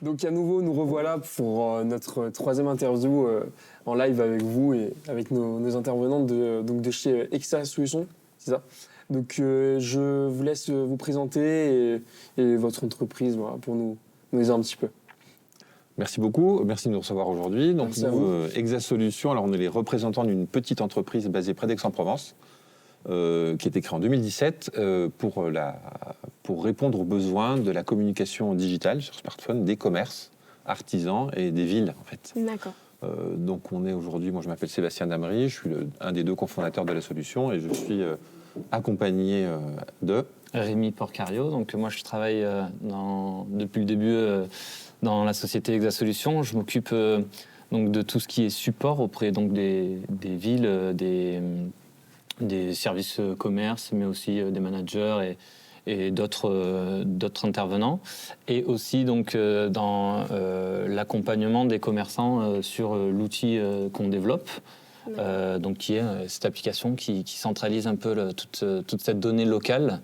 Donc à nouveau, nous revoilà pour notre troisième interview en live avec vous et avec nos intervenants de chez Exa Solutions, c'est ça. Donc je vous laisse vous présenter et votre entreprise pour nous aider un petit peu. Merci beaucoup, merci de nous recevoir aujourd'hui. Donc nous, Exa Solutions, alors on est les représentants d'une petite entreprise basée près d'Aix-en-Provence, qui a été créée en 2017 pour répondre aux besoins de la communication digitale sur smartphone des commerces, artisans et des villes en fait. D'accord. Donc on est aujourd'hui, moi je m'appelle Sébastien Damery, je suis un des deux cofondateurs de la solution et je suis accompagné de Rémi Porcario. Donc moi je travaille depuis le début dans la société Exa Solutions. Je m'occupe donc de tout ce qui est support auprès donc des villes, des services commerce, mais aussi des managers et d'autres intervenants, et aussi donc dans l'accompagnement des commerçants sur l'outil qu'on développe, donc qui est cette application qui centralise un peu toute cette donnée locale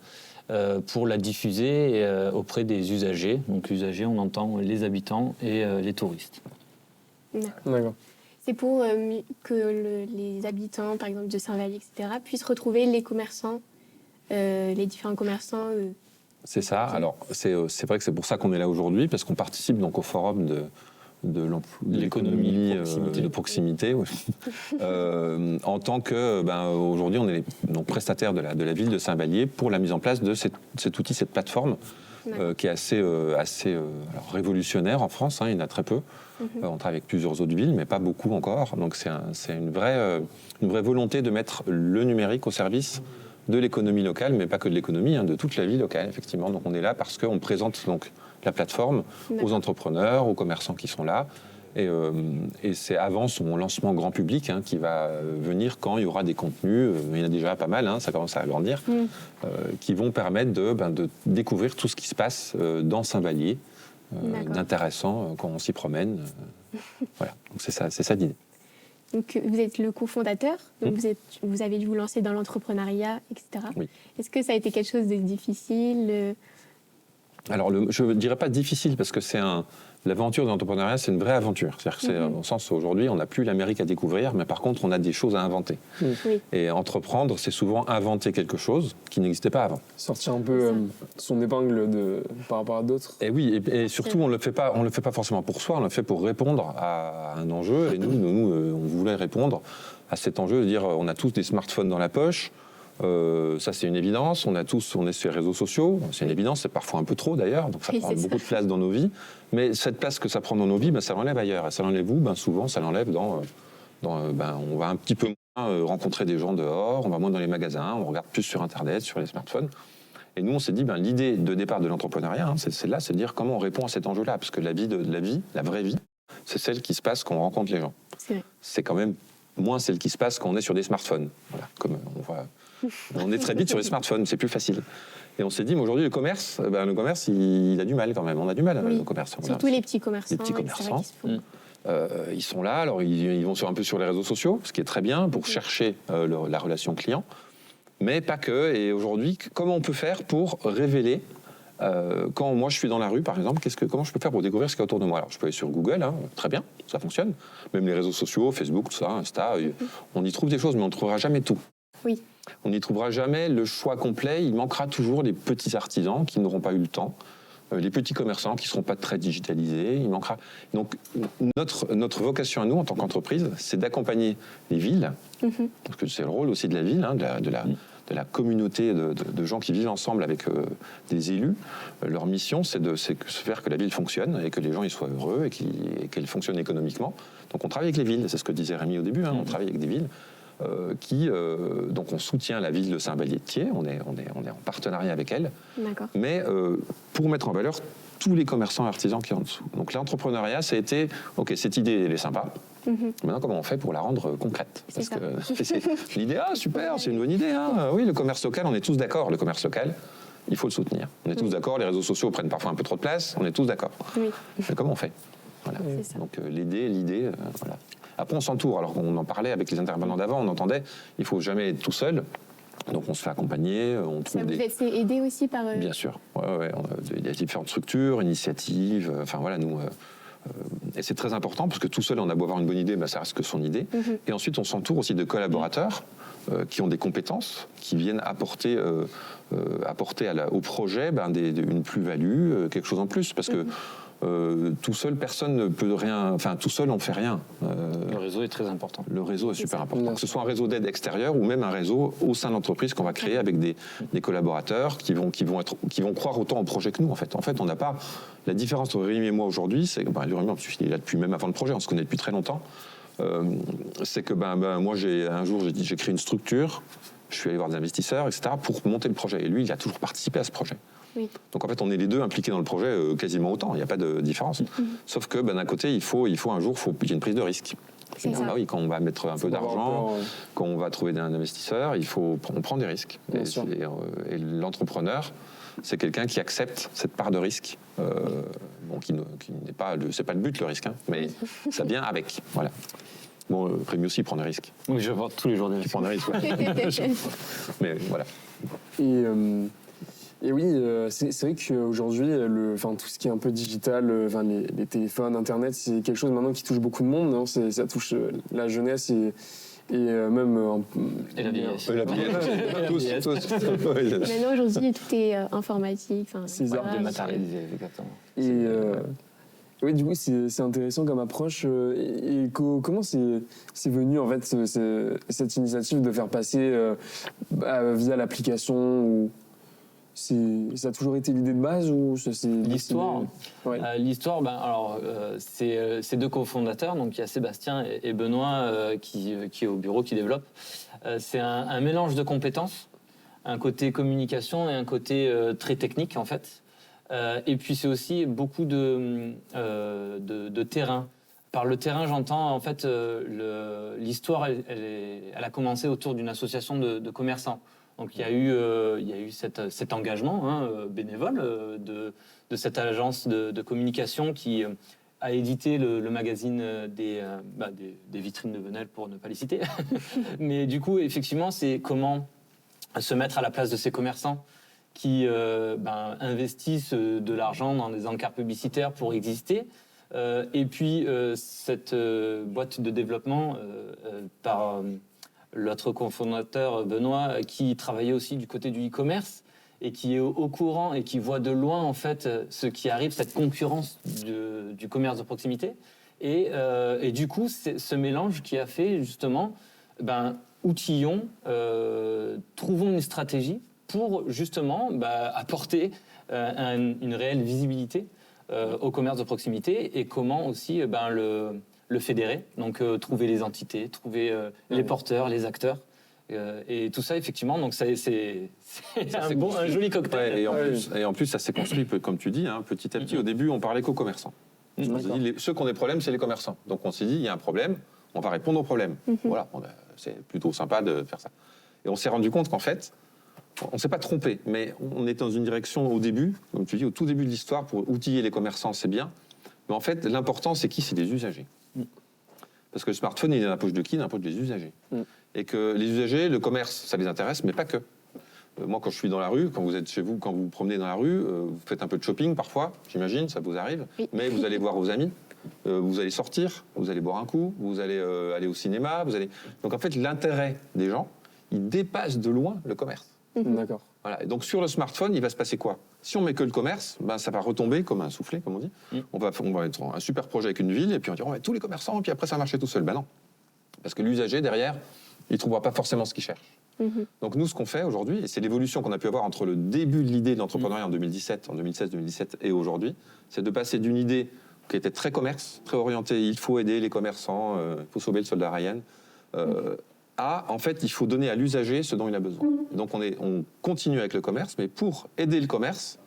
pour la diffuser auprès des usagers. Donc usagers, on entend les habitants et les touristes. D'accord. C'est pour que les habitants, par exemple, de Saint-Vallier, etc., puissent retrouver les commerçants, les différents commerçants. C'est ça. Alors, c'est vrai que c'est pour ça qu'on est là aujourd'hui, parce qu'on participe donc au forum de l'économie de proximité. Oui. En tant que, aujourd'hui, on est donc prestataire de la ville de Saint-Vallier pour la mise en place de cet outil, cette plateforme, qui est assez alors, révolutionnaire en France. Il y en a très peu. On travaille avec plusieurs autres villes, mais pas beaucoup encore. Donc c'est une vraie volonté de mettre le numérique au service de l'économie locale, mais pas que de l'économie, de toute la vie locale, effectivement. Donc on est là parce qu'on présente donc la plateforme aux entrepreneurs, aux commerçants qui sont là. Et c'est avant son lancement grand public qui va venir quand il y aura des contenus, il y en a déjà pas mal, ça commence à agrandir, qui vont permettre de découvrir tout ce qui se passe dans Saint-Vallier, d'intéressant quand on s'y promène. Voilà, donc c'est ça l'idée. Donc vous êtes le cofondateur, donc vous avez dû vous lancer dans l'entrepreneuriat, etc. Oui. Est-ce que ça a été quelque chose de difficile Alors je ne dirais pas difficile parce que l'aventure de l'entrepreneuriat, c'est une vraie aventure. C'est-à-dire que c'est au sens où aujourd'hui, on n'a plus l'Amérique à découvrir, mais par contre, on a des choses à inventer. Oui. Et entreprendre, c'est souvent inventer quelque chose qui n'existait pas avant. Sortir un peu son épingle par rapport à d'autres. Et oui, et surtout, on le fait pas forcément pour soi, on le fait pour répondre à un enjeu. Et nous, on voulait répondre à cet enjeu de dire, on a tous des smartphones dans la poche. Ça c'est une évidence, on est sur les réseaux sociaux, c'est une évidence, c'est parfois un peu trop d'ailleurs, donc ça prend beaucoup de place dans nos vies, mais cette place que ça prend dans nos vies, ça l'enlève ailleurs, et ça l'enlève où ? Souvent ça l'enlève on va un petit peu moins rencontrer des gens dehors, on va moins dans les magasins, on regarde plus sur internet, sur les smartphones, et nous on s'est dit, l'idée de départ de l'entrepreneuriat, c'est de dire comment on répond à cet enjeu-là, parce que la vraie vie, c'est celle qui se passe quand on rencontre les gens. C'est quand même moins celle qui se passe quand on est sur des smartphones, voilà, comme on voit. On est très vite sur les smartphones, c'est plus facile. Et on s'est dit, mais aujourd'hui, le commerce, il a du mal quand même. On a du mal, le commerce. Surtout les petits commerçants. Les petits commerçants. Ils sont là, alors ils vont un peu sur les réseaux sociaux, ce qui est très bien pour chercher la relation client, mais pas que. Et aujourd'hui, comment on peut faire pour révéler quand moi je suis dans la rue, par exemple, comment je peux faire pour découvrir ce qu'il y a autour de moi ? Alors, je peux aller sur Google, très bien, ça fonctionne. Même les réseaux sociaux, Facebook, tout ça, Insta, on y trouve des choses, mais on ne trouvera jamais tout. Oui. On n'y trouvera jamais le choix complet. Il manquera toujours les petits artisans qui n'auront pas eu le temps, les petits commerçants qui ne seront pas très digitalisés. Il manquera. Donc, notre vocation à nous, en tant qu'entreprise, c'est d'accompagner les villes, parce que c'est le rôle aussi de la ville, de la communauté de gens qui vivent ensemble avec des élus. Leur mission, c'est de faire que la ville fonctionne et que les gens y soient heureux et qu'elle fonctionne économiquement. Donc, on travaille avec les villes. C'est ce que disait Rémi au début. On travaille avec des villes. Donc on soutient la ville de Saint-Vallier-de-Thiers, on est en partenariat avec elle, mais pour mettre en valeur tous les commerçants et artisans qui sont en dessous. Donc l'entrepreneuriat, ça a été, ok, cette idée, elle est sympa, maintenant comment on fait pour la rendre concrète ? Parce que l'idée, super, c'est une bonne idée, oui, le commerce local, on est tous d'accord, le commerce local, il faut le soutenir. On est tous d'accord, les réseaux sociaux prennent parfois un peu trop de place, on est tous d'accord. Mais comment on fait ? Voilà. Donc l'idée, voilà. Après, on s'entoure. Alors, on en parlait avec les intervenants d'avant, on entendait, il ne faut jamais être tout seul. Donc on se fait accompagner, on trouve Vous êtes aidé aussi par... Bien sûr, ouais, il y a différentes structures, initiatives, enfin voilà, nous... et c'est très important parce que tout seul, on a beau avoir une bonne idée, ben, ça reste que son idée. Et ensuite, on s'entoure aussi de collaborateurs qui ont des compétences, qui viennent apporter au projet une plus-value, quelque chose en plus. Parce que tout seul, personne ne peut rien... Enfin, tout seul, on ne fait rien. Le réseau est très important. Le réseau est super important. Que ce soit un réseau d'aide extérieure ou même un réseau au sein de l'entreprise qu'on va créer avec des collaborateurs qui vont croire autant au projet que nous, en fait. En fait, on n'a pas... La différence entre Rémi et moi aujourd'hui, c'est que Rémi, il est là depuis même avant le projet, on se connaît depuis très longtemps. C'est que moi, un jour, j'ai créé une structure, je suis allé voir des investisseurs, etc., pour monter le projet. Et lui, il a toujours participé à ce projet. Oui. Donc en fait, on est les deux impliqués dans le projet quasiment autant, il n'y a pas de différence. Sauf que d'un côté, il faut un jour qu'il y ait une prise de risque. Bah oui, quand on va mettre un peu d'argent, quand on va trouver un investisseur, on prend des risques. Et l'entrepreneur, c'est quelqu'un qui accepte cette part de risque. Qui n'est pas, c'est pas le but le risque, hein, mais ça vient avec. Voilà. Bon, Rémi aussi prend des risques. Oui, je vois tous les jours des risques. Tu prends des risques, ouais. Mais voilà. Et oui, c'est vrai qu'aujourd'hui, tout ce qui est un peu digital, les téléphones, Internet, c'est quelque chose maintenant qui touche beaucoup de monde. Non, ça touche la jeunesse et même... et la vieillesse. La vieillesse. Tous. Maintenant, aujourd'hui, tout est informatique. C'est ça. Dématérialisé, exactement. Et oui, du coup, c'est intéressant comme approche. Et comment c'est venu, en fait, cette initiative de faire passer via l'application ou... Ça a toujours été l'idée de base ou c'est l'histoire ouais. L'histoire, c'est deux cofondateurs, donc il y a Sébastien et Benoît qui est au bureau, qui développe. C'est un mélange de compétences, un côté communication et un côté très technique en fait. Et puis c'est aussi beaucoup de terrain. Par le terrain, j'entends en fait l'histoire, elle a commencé autour d'une association de commerçants. Donc il y a eu cet engagement bénévole de cette agence de communication qui a édité le magazine des vitrines de Venelle, pour ne pas les citer. Mais du coup, effectivement, c'est comment se mettre à la place de ces commerçants qui investissent de l'argent dans des encarts publicitaires pour exister. Et puis cette boîte de développement par... l'autre cofondateur, Benoît, qui travaillait aussi du côté du e-commerce et qui est au courant et qui voit de loin, en fait, ce qui arrive, cette concurrence du commerce de proximité. Et du coup, c'est ce mélange qui a fait, justement, outillons, trouvons une stratégie pour, justement, apporter une réelle visibilité au commerce de proximité et comment aussi le fédérer, donc trouver les entités, trouver les porteurs, les acteurs. Et tout ça, effectivement, donc c'est un joli cocktail. Ouais, et en plus, ça s'est construit, comme tu dis, petit à petit. Au début, on parlait qu'aux commerçants. On s'est dit, ceux qui ont des problèmes, c'est les commerçants. Donc on s'est dit, il y a un problème, on va répondre au problème. Voilà, c'est plutôt sympa de faire ça. Et on s'est rendu compte qu'en fait, on ne s'est pas trompé, mais on était dans une direction au début, comme tu dis, au tout début de l'histoire, pour outiller les commerçants, c'est bien. Mais en fait, l'important, c'est qui ? C'est les usagers. Parce que le smartphone, il est dans la poche de qui ? Dans la poche des usagers. Et que les usagers, le commerce, ça les intéresse, mais pas que. Moi, quand je suis dans la rue, quand vous êtes chez vous, quand vous vous promenez dans la rue, vous faites un peu de shopping parfois, j'imagine, ça vous arrive, mais vous allez voir vos amis, vous allez sortir, vous allez boire un coup, vous allez aller au cinéma, Donc en fait, l'intérêt des gens, il dépasse de loin le commerce. D'accord. Voilà. Et donc sur le smartphone, il va se passer quoi ? Si on met que le commerce, ça va retomber comme un soufflet, comme on dit. On va être un super projet avec une ville, et puis on dira tous les commerçants, et puis après ça va marcher tout seul. Non. Parce que l'usager, derrière, il ne trouvera pas forcément ce qu'il cherche. Donc nous, ce qu'on fait aujourd'hui, et c'est l'évolution qu'on a pu avoir entre le début de l'idée de l'entrepreneuriat en 2016-2017 et aujourd'hui, c'est de passer d'une idée qui était très commerce, très orientée, il faut aider les commerçants, il faut sauver le soldat Ryan, en fait, il faut donner à l'usager ce dont il a besoin. Donc on continue avec le commerce, mais pour aider le commerce,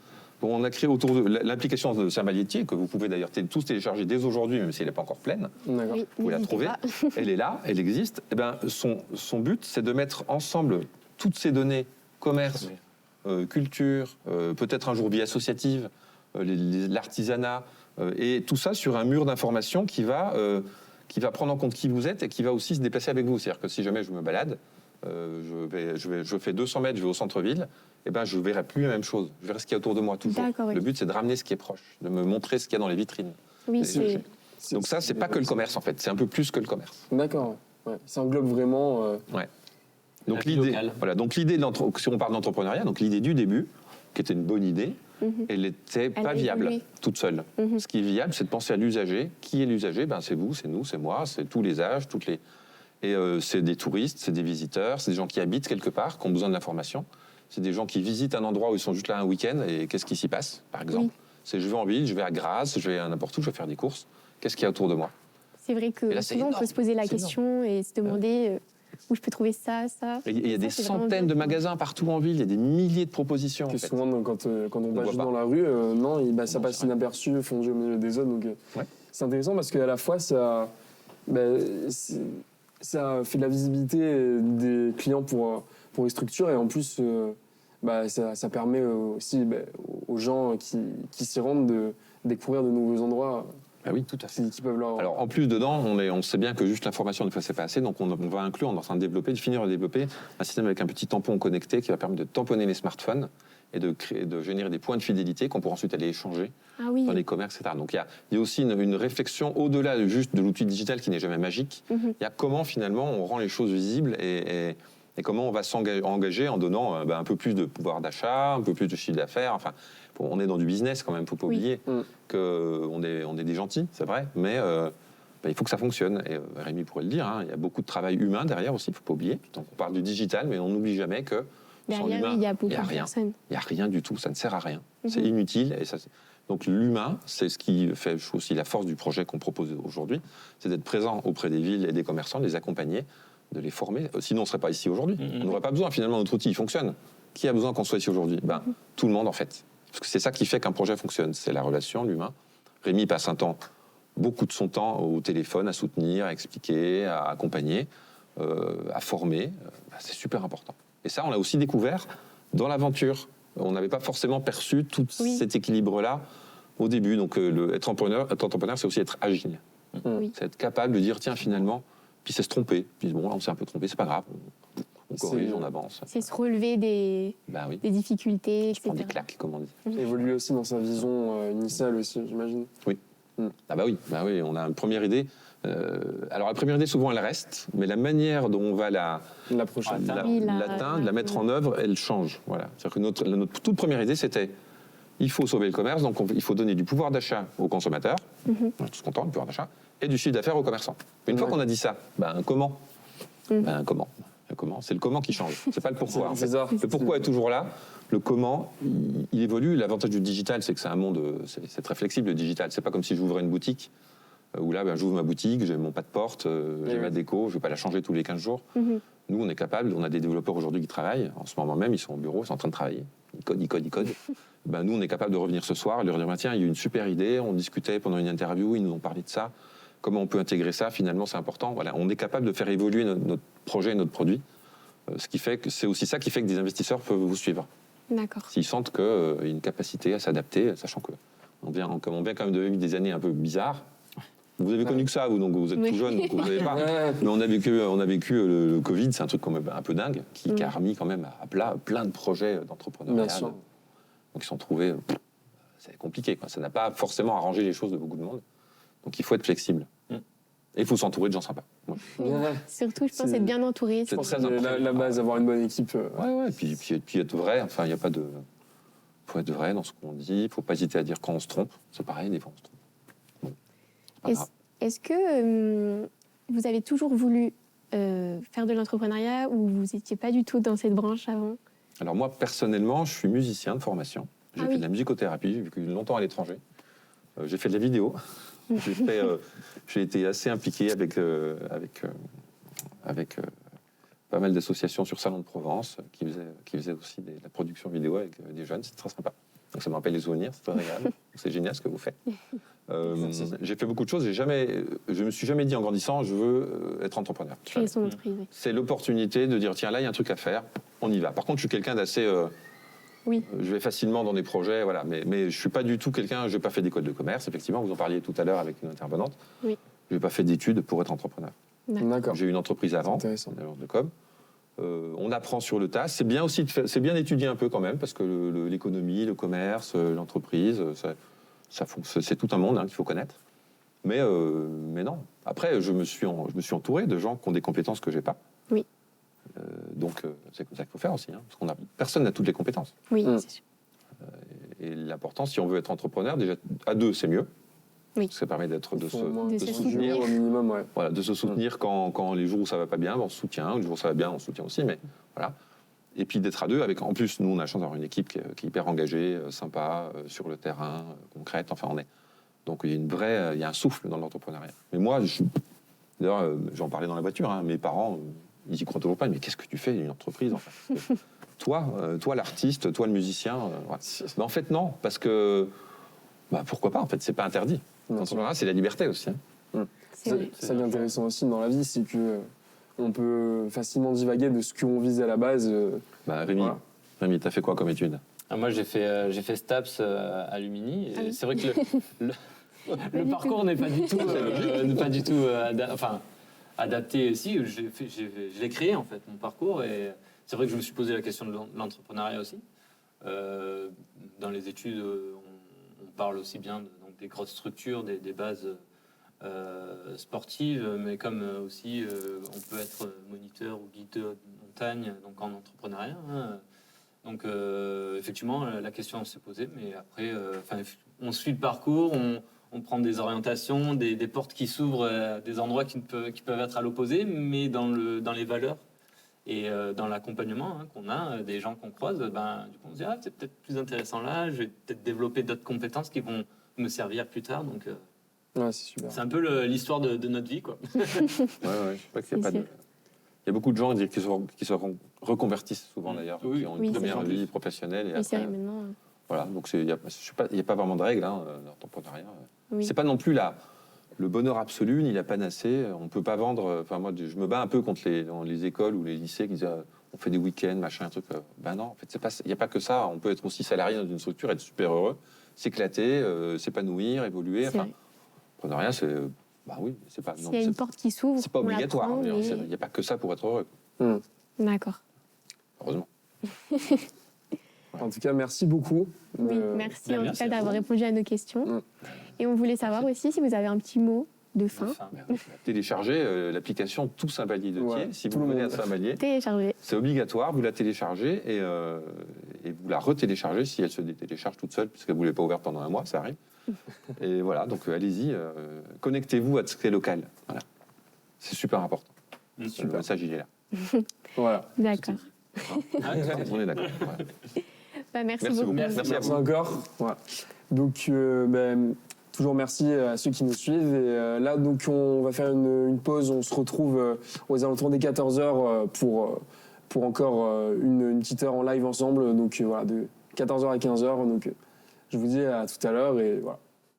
on a créé autour de l'application de Saint-Malietier, que vous pouvez d'ailleurs tous télécharger dès aujourd'hui, même si elle n'est pas encore pleine. Oui, vous la trouvez, elle est là, elle existe. Et son but, c'est de mettre ensemble toutes ces données, commerce, culture, peut-être un jour vie associative, l'artisanat, et tout ça sur un mur d'information qui va prendre en compte qui vous êtes et qui va aussi se déplacer avec vous. C'est-à-dire que si jamais je me balade, je fais 200 mètres, je vais au centre-ville, et ben je ne verrai plus la même chose. Je verrai ce qu'il y a autour de moi toujours. D'accord, Le but, c'est de ramener ce qui est proche, de me montrer ce qu'il y a dans les vitrines. Oui, c'est... Donc ça, c'est pas que le commerce, en fait. C'est un peu plus que le commerce. D'accord. Ouais. Ça englobe vraiment. Ouais. Donc La vie l'idée, locale. voilà. Donc l'idée, si on parle d'entrepreneuriat, donc l'idée du début, qui était une bonne idée, elle n'était Elle pas a viable évolué. toute seule. Ce qui est viable, c'est de penser à l'usager. Qui est l'usager? Ben, c'est vous, c'est nous, c'est moi, c'est tous les âges, toutes les. Et c'est des touristes, c'est des visiteurs, c'est des gens qui habitent quelque part, qui ont besoin de l'information. C'est des gens qui visitent un endroit où ils sont juste là un week-end et qu'est-ce qui s'y passe, par exemple. Oui. C'est je vais en ville, je vais à Grasse, je vais à n'importe où, je vais faire des courses. Qu'est-ce qu'il y a autour de moi? C'est vrai que Et là, c'est souvent, on énorme. peut se poser la C'est question et se demander où je peux trouver ça. Et il y a des c'est vraiment centaines bien. de magasins partout en ville, il y a des milliers de propositions. En Que fait. souvent, quand on voit passe pas. dans la rue, non, ça Non, passe c'est vrai. inaperçu, fondu au milieu des autres. Donc, Ouais. c'est intéressant parce qu'à la fois, ça fait de la visibilité des clients pour les structures et en plus, ça permet aussi aux gens qui s'y rendent de découvrir de nouveaux endroits Ah oui, tout à fait. qui peuvent leur. Alors en plus dedans, on sait bien que juste l'information ne c'est pas assez, donc on va inclure, on est en train de finir de développer un système avec un petit tampon connecté qui va permettre de tamponner les smartphones et de générer des points de fidélité qu'on pourra ensuite aller échanger Ah oui. dans les commerces, etc. Donc il y a aussi une réflexion au-delà juste de l'outil digital qui n'est jamais magique. Il y a comment finalement on rend les choses visibles et comment on va s'engager en donnant un peu plus de pouvoir d'achat, un peu plus de chiffre d'affaires. Enfin, on est dans du business quand même, il ne faut pas Oui. oublier qu'on est des gentils, c'est vrai, mais il faut que ça fonctionne. Et Rémi pourrait le dire, hein, il y a beaucoup de travail humain derrière aussi, il ne faut pas oublier. Donc, on parle du digital, mais on n'oublie jamais que sans Derrière, l'humain, il y a beaucoup il y a de rien. personnes. Il n'y a rien du tout, ça ne sert à rien. C'est inutile. Donc l'humain, c'est ce qui fait aussi la force du projet qu'on propose aujourd'hui, c'est d'être présent auprès des villes et des commerçants, de les accompagner, de les former. Sinon, on ne serait pas ici aujourd'hui. On n'aurait pas besoin, finalement, notre outil, il fonctionne. Qui a besoin qu'on soit ici aujourd'hui? Tout le monde, en fait. Parce que c'est ça qui fait qu'un projet fonctionne, c'est la relation, l'humain. Rémi passe beaucoup de son temps au téléphone, à soutenir, à expliquer, à accompagner, à former. C'est super important. Et ça, on l'a aussi découvert dans l'aventure. On n'avait pas forcément perçu tout cet équilibre-là au début. Donc, être entrepreneur, c'est aussi être agile. Oui. C'est être capable de dire, tiens, finalement, puis c'est se tromper. Puis bon, là, on s'est un peu trompé, c'est pas grave. On corrige, on avance. C'est se relever des difficultés, etc. Je prends des claques, comme on dit. Évoluer aussi dans sa vision initiale aussi, j'imagine. Oui. Ah bah oui, on a une première idée. Alors la première idée, souvent, elle reste, mais la manière dont on va La prochaine. l'atteindre, la mettre en œuvre, elle change. Voilà. C'est-à-dire que notre toute première idée, c'était il faut sauver le commerce, donc il faut donner du pouvoir d'achat aux consommateurs, on est tous contents, du pouvoir d'achat, et du chiffre d'affaires aux commerçants. Une fois qu'on a dit ça, comment Comment? C'est le comment qui change, c'est pas le pourquoi. En fait. Le pourquoi est toujours là, le comment, il évolue. L'avantage du digital, c'est que c'est un monde, c'est très flexible le digital. C'est pas comme si j'ouvrais une boutique, où là, j'ouvre ma boutique, j'ai mon pas de porte, j'ai ma déco, je vais pas la changer tous les 15 jours. Nous, on est capable, on a des développeurs aujourd'hui qui travaillent, en ce moment même, ils sont au bureau, ils sont en train de travailler, ils codent. Nous, on est capable de revenir ce soir et leur dire, tiens, il y a eu une super idée, on discutait pendant une interview, ils nous ont parlé de ça. Comment on peut intégrer ça? Finalement, c'est important. Voilà, on est capable de faire évoluer notre projet, notre produit. Ce qui fait que c'est aussi ça qui fait que des investisseurs peuvent vous suivre. D'accord. S'ils sentent qu'il y a une capacité à s'adapter, sachant que on vient quand même de vivre des années un peu bizarres. Vous avez connu que ça, vous, donc vous êtes tout jeune, donc vous n'avez pas. Mais on a vécu le Covid, c'est un truc quand même un peu dingue, qui a remis quand même à plat plein de projets d'entrepreneuriat. Bien sûr. Donc ils se sont trouvés, c'est compliqué, quoi. Ça n'a pas forcément arrangé les choses de beaucoup de monde. Donc il faut être flexible. Et il faut s'entourer de gens sympas. Ouais. Surtout, je pense, être bien entouré. C'est Je pense très que c'est important. la base, avoir une bonne équipe. Ouais, puis être vrai. Enfin, il n'y a pas de. Il faut être vrai dans ce qu'on dit. Il ne faut pas hésiter à dire quand on se trompe. C'est pareil, des fois on se trompe. Bon, c'est pas grave. Est-ce que vous avez toujours voulu faire de l'entrepreneuriat ou vous n'étiez pas du tout dans cette branche avant? Alors moi, personnellement, je suis musicien de formation. J'ai fait de la musicothérapie, j'ai vécu longtemps à l'étranger. J'ai fait de la vidéo. J'ai été assez impliqué avec pas mal d'associations sur Salon de Provence qui faisaient aussi de la production vidéo avec des jeunes. C'est très sympa. Donc ça me rappelle les souvenirs, c'est très agréable. C'est génial ce que vous faites. J'ai fait beaucoup de choses. Je me suis jamais dit en grandissant, je veux être entrepreneur. Créer son entreprise. Oui. C'est l'opportunité de dire tiens, là il y a un truc à faire, on y va. Par contre, je suis quelqu'un d'assez Oui. je vais facilement dans des projets, voilà. Mais je suis pas du tout quelqu'un. Je n'ai pas fait d'école de commerce. Effectivement, vous en parliez tout à l'heure avec une intervenante. Oui. Je n'ai pas fait d'études pour être entrepreneur. D'accord. J'ai eu une entreprise avant, Intéressant. une agence de com. On apprend sur le tas. C'est bien aussi, c'est bien d'étudier un peu quand même, parce que l'économie, le commerce, l'entreprise, c'est tout un monde qu'il faut connaître. Mais non. Après, je me suis entouré de gens qui ont des compétences que j'ai pas. Oui. Donc c'est comme ça qu'il faut faire aussi, parce personne n'a toutes les compétences. Oui, c'est sûr. Et l'important, si on veut être entrepreneur, déjà à deux, c'est mieux. Oui. Ça permet de se soutenir au minimum, ouais. Voilà, de se soutenir quand les jours où ça va pas bien, on se soutient. Les jours où ça va bien, on se soutient aussi. Mais voilà. Et puis d'être à deux, avec en plus, nous, on a la chance d'avoir une équipe qui est hyper engagée, sympa, sur le terrain, concrète. Enfin, donc il y a un souffle dans l'entrepreneuriat. Mais moi, d'ailleurs, j'en parlais dans la voiture. Mes parents, ils y croient toujours pas. Mais qu'est-ce que tu fais, une entreprise, en fait? Toi, l'artiste, toi, le musicien. Ouais. Mais en fait, non, parce que pourquoi pas? En fait, c'est pas interdit. L'entrepreneuriat, c'est la liberté aussi. Ça qui est intéressant aussi dans la vie, c'est que on peut facilement divaguer de ce qu'on vise à la base. Rémi, t'as fait quoi comme étude? Moi, j'ai fait STAPS à Lumini. Et c'est vrai que le parcours n'est pas du tout, adapté. Si, je l'ai créé en fait, mon parcours. Et c'est vrai que je me suis posé la question de l'entrepreneuriat aussi. Dans les études, on parle aussi bien des grosses structures, des bases sportives, mais comme aussi on peut être moniteur ou guide de montagne, donc en entrepreneuriat. Donc effectivement, la question s'est posée, mais après, on suit le parcours, on prend des orientations, des portes qui s'ouvrent, des endroits qui peuvent être à l'opposé, mais dans les valeurs et dans l'accompagnement qu'on a, des gens qu'on croise, du coup on se dit c'est peut-être plus intéressant là, je vais peut-être développer d'autres compétences qui vont me servir plus tard. Donc c'est super. C'est un peu l'histoire de notre vie, quoi. Je sais pas qu'il y a il y a beaucoup de gens qui se reconvertissent souvent d'ailleurs, qui ont une première vie professionnelle et après. Maintenant. Voilà, donc il n'y a pas vraiment de règles dans l'entrepreneuriat. C'est pas non plus le bonheur absolu ni la panacée. On peut pas vendre. Moi, je me bats un peu contre les écoles ou les lycées qui disent on fait des week-ends, machin, un truc. Non, en fait, il n'y a pas que ça. On peut être aussi salarié dans une structure, être super heureux, s'éclater, s'épanouir, évoluer. L'entrepreneuriat, c'est c'est pas. S'il y a une porte qui s'ouvre, c'est pas obligatoire. Il n'y a pas que ça pour être heureux. D'accord. Heureusement. En tout cas, merci beaucoup. Oui, merci en tout cas d'avoir répondu à nos questions. Et on voulait savoir aussi si vous avez un petit mot de fin. Téléchargez l'application Tout Cymbalier de Thiers. Si vous venez à Cymbalier, c'est obligatoire. Vous la téléchargez et vous la retéléchargez si elle se détélécharge toute seule, puisque vous ne l'avez pas ouverte pendant un mois, ça arrive. Et voilà, donc allez-y, connectez-vous à ce qui est local. Voilà. C'est super important. Le message, il est là. Voilà. D'accord. On est d'accord. Voilà. Merci beaucoup. Merci encore. Voilà. Donc, toujours merci à ceux qui nous suivent. Et là, donc, on va faire une pause. On se retrouve aux alentours des 14h pour encore une petite heure en live ensemble. Donc, voilà, de 14h à 15h. Donc, je vous dis à tout à l'heure et voilà.